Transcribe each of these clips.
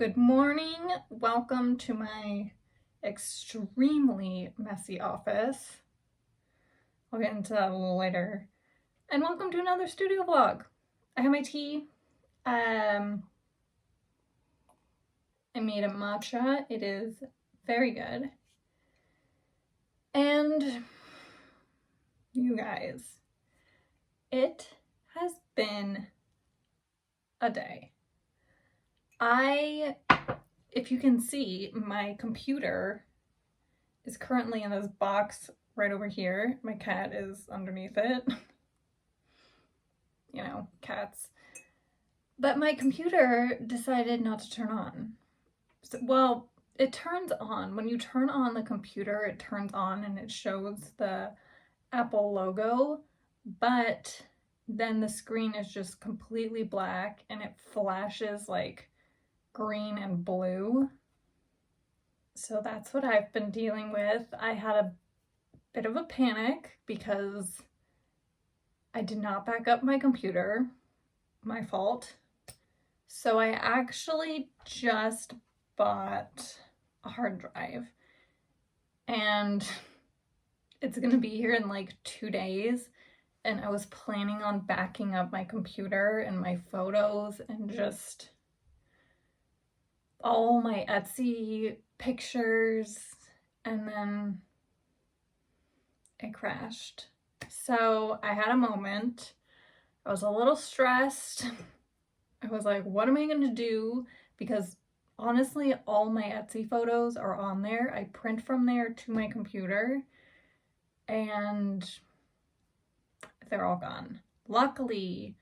Good morning. Welcome to my extremely messy office. I'll get into that a little later. And welcome to another studio vlog. I have my tea. I made a matcha. It is very good. And you guys, it has been a day. If you can see, my computer is currently in this box right over here. My cat is underneath it. You know, cats. But my computer decided not to turn on. So, well, it turns on. When you turn on the computer, it turns on and it shows the Apple logo, but then the screen is just completely black and it flashes like green and blue. So that's what I've been dealing with. I had a bit of a panic because I did not back up my computer. My fault. So I actually just bought a hard drive and it's gonna be here in like 2 days, and I was planning on backing up my computer and my photos and just all my Etsy pictures, and then it crashed. So I had a moment. I was a little stressed. I was like, what am I gonna do? Because honestly, all my Etsy photos are on there. I print from there to my computer and they're all gone. Luckily,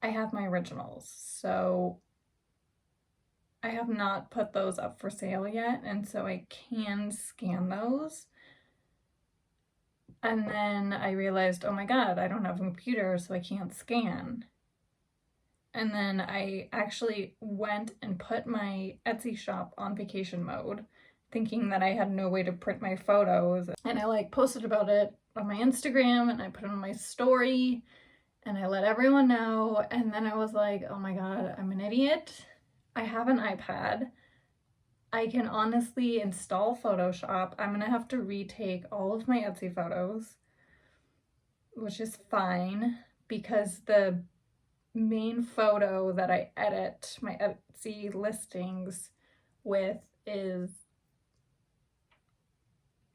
I have my originals, so I have not put those up for sale yet, and so I can scan those. And then I realized, oh my god, I don't have a computer, so I can't scan. And then I actually went and put my Etsy shop on vacation mode, thinking that I had no way to print my photos. And I like posted about it on my Instagram and I put it on my story and I let everyone know. And then I was like, oh my god, I'm an idiot. I have an iPad. I can honestly install Photoshop. I'm gonna have to retake all of my Etsy photos, which is fine because the main photo that I edit my Etsy listings with is,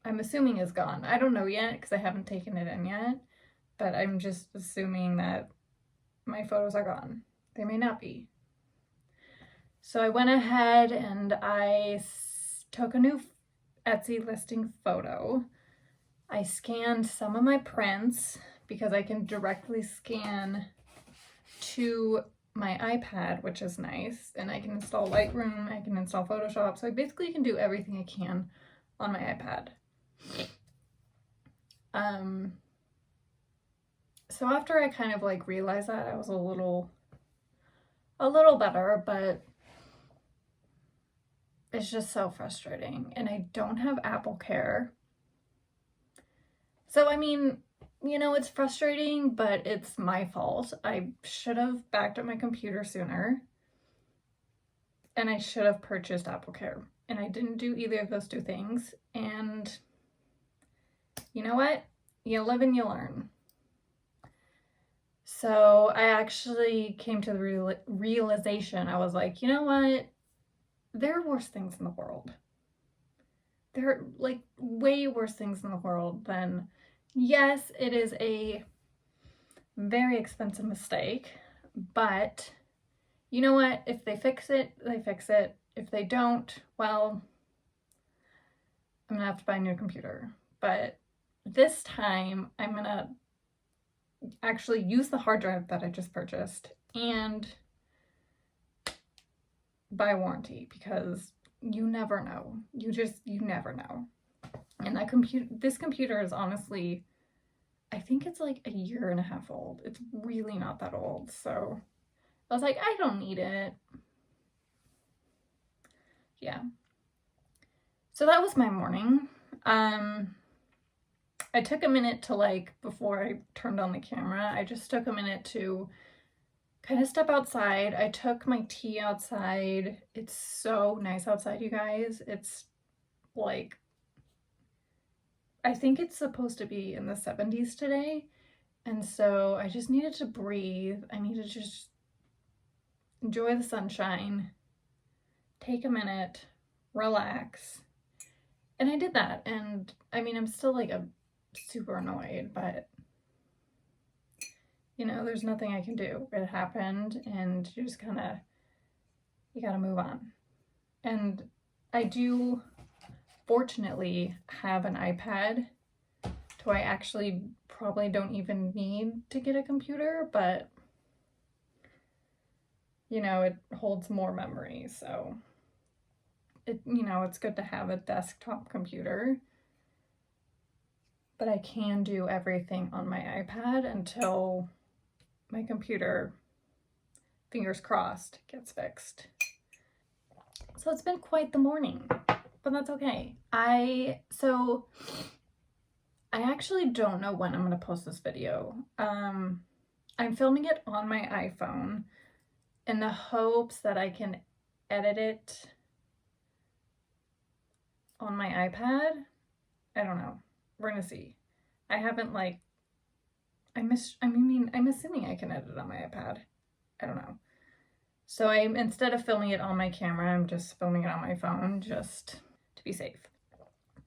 I'm assuming is gone. I don't know yet because I haven't taken it in yet, but I'm just assuming that my photos are gone. They may not be. So I went ahead and I took a new Etsy listing photo. I scanned some of my prints because I can directly scan to my iPad, which is nice, and I can install Lightroom, I can install Photoshop, so I basically can do everything I can on my iPad. So after I kind of like realized that, I was a little better, but it's just so frustrating, and I don't have Apple Care. So I mean, you know, it's frustrating, but it's my fault. I should have backed up my computer sooner, and I should have purchased Apple Care, and I didn't do either of those two things. And you know what? You live and you learn. So I actually came to the realization. I was like, you know what? There are worse things in the world. There are like way worse things in the world than, yes, it is a very expensive mistake, but you know what? If they fix it, they fix it. If they don't, well, I'm gonna have to buy a new computer. But this time I'm gonna actually use the hard drive that I just purchased and buy warranty, because you never know. You never know. And this computer is honestly, I think it's like 1.5 years old. It's really not that old. So I was like, I don't need it. Yeah. So that was my morning. I took a minute to, like, before I turned on the camera, I just took a minute to kind of step outside. I took my tea outside. It's so nice outside, you guys. It's like, I think it's supposed to be in the 70s today. And so I just needed to breathe. I needed to just enjoy the sunshine, take a minute, relax. And I did that. And I mean, I'm still like super annoyed, but you know, there's nothing I can do. It happened, and you just kind of, you gotta move on. And I do fortunately have an iPad, so I actually probably don't even need to get a computer, but you know, it holds more memory, so it, you know, it's good to have a desktop computer. But I can do everything on my iPad until my computer, fingers crossed, gets fixed. So it's been quite the morning, but that's okay. I actually don't know when I'm going to post this video. I'm filming it on my iPhone in the hopes that I can edit it on my iPad. I don't know. We're going to see. I haven't like, I'm assuming I can edit it on my iPad. I don't know. So instead of filming it on my camera, I'm just filming it on my phone just to be safe.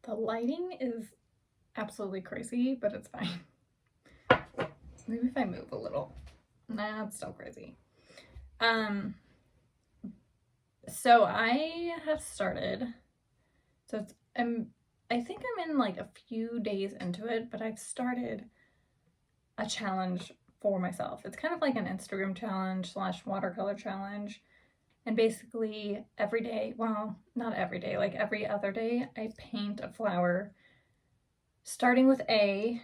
The lighting is absolutely crazy, but it's fine. Maybe if I move a little. Nah, it's still crazy. So I have started, so I think I'm in like a few days into it, but I've started a challenge for myself. It's kind of like an Instagram challenge / watercolor challenge. And basically every day, well, not every day, like every other day, I paint a flower starting with A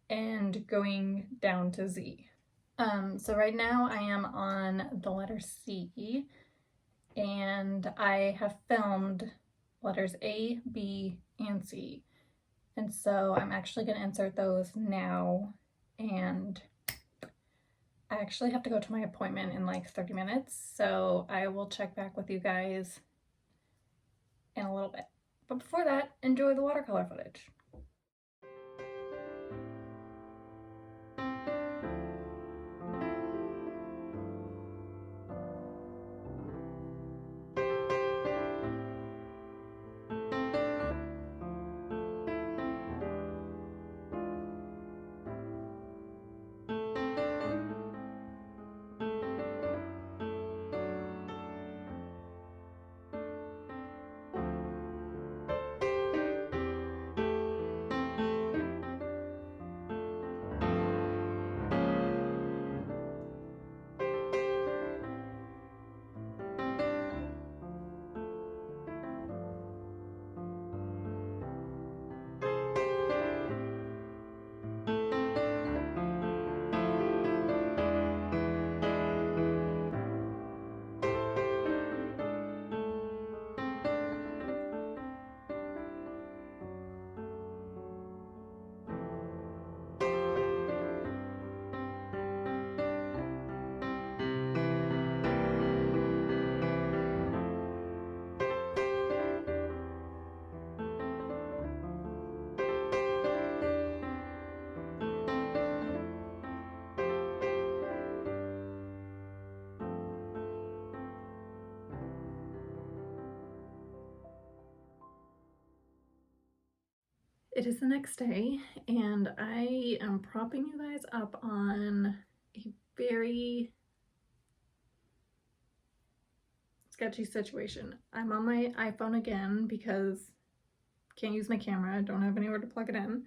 and going down to Z. So right now I am on the letter C, and I have filmed letters A, B, and C. And so I'm actually going to insert those now, and I actually have to go to my appointment in like 30 minutes, so I will check back with you guys in a little bit. But before that, enjoy the watercolor footage. It is the next day, and I am propping you guys up on a very sketchy situation. I'm on my iPhone again because can't use my camera, don't have anywhere to plug it in.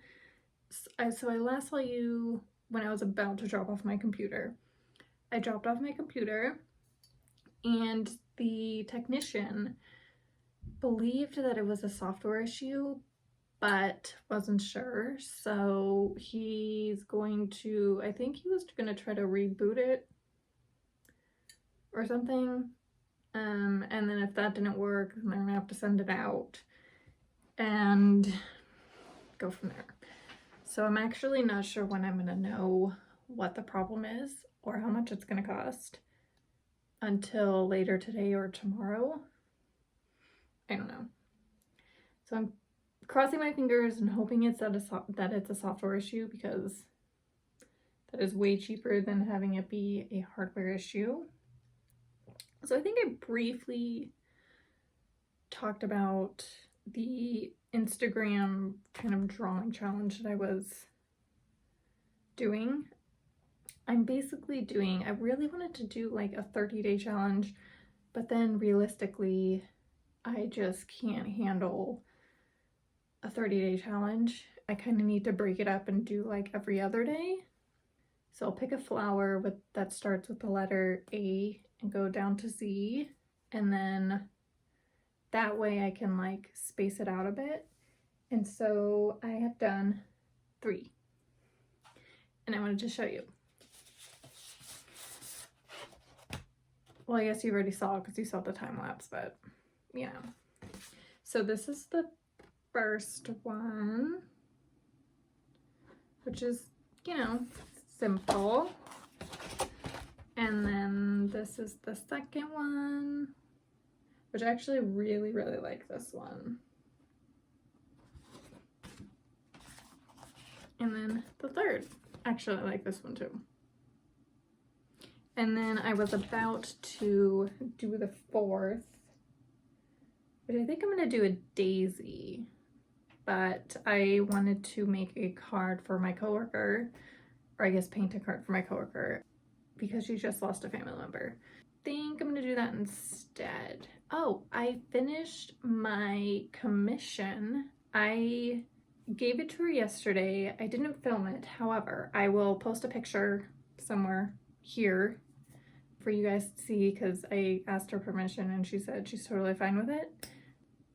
So I last saw you when I was about to drop off my computer. I dropped off my computer, and the technician believed that it was a software issue, but wasn't sure. So he's going to, I think he was going to try to reboot it or something. And then if that didn't work, then I'm gonna have to send it out and go from there. So I'm actually not sure when I'm gonna know what the problem is or how much it's gonna cost. until later today or tomorrow. I don't know. So I'm crossing my fingers and hoping it's that it's a software issue, because that is way cheaper than having it be a hardware issue. So I think I briefly talked about the Instagram kind of drawing challenge that I was doing. I'm basically doing, I really wanted to do like a 30-day challenge, but then realistically, I just can't handle a 30-day challenge. I kind of need to break it up and do like every other day. So I'll pick a flower that starts with the letter A and go down to Z, and then that way I can like space it out a bit. And so I have done 3, and I wanted to show you. Well, I guess you already saw because you saw the time lapse, but yeah. So this is the first one, which is, you know, simple. And then this is the second one, which I actually really, really like this one. And then the third, actually I like this one too. And then I was about to do the 4th, which I think I'm gonna do a daisy, but I wanted to make a card for my coworker, or I guess paint a card for my coworker, because she just lost a family member. I think I'm gonna do that instead. Oh, I finished my commission. I gave it to her yesterday. I didn't film it. However, I will post a picture somewhere here for you guys to see, because I asked her permission and she said she's totally fine with it.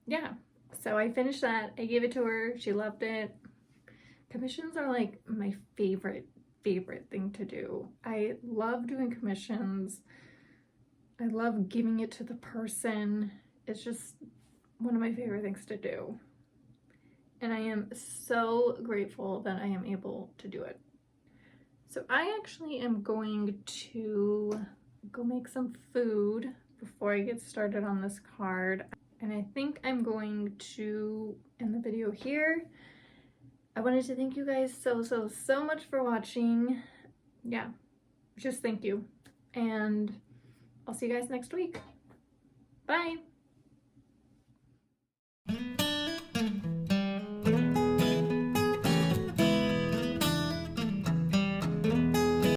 Yeah, so I finished that. I gave it to her. She loved it. Commissions are like my favorite thing to do. I love doing commissions. I love giving it to the person. It's just one of my favorite things to do. And I am so grateful that I am able to do it. So I actually am going to go make some food before I get started on this card. And I think I'm going to end the video here. I wanted to thank you guys so much for watching. Yeah, just thank you. And I'll see you guys next week. Bye.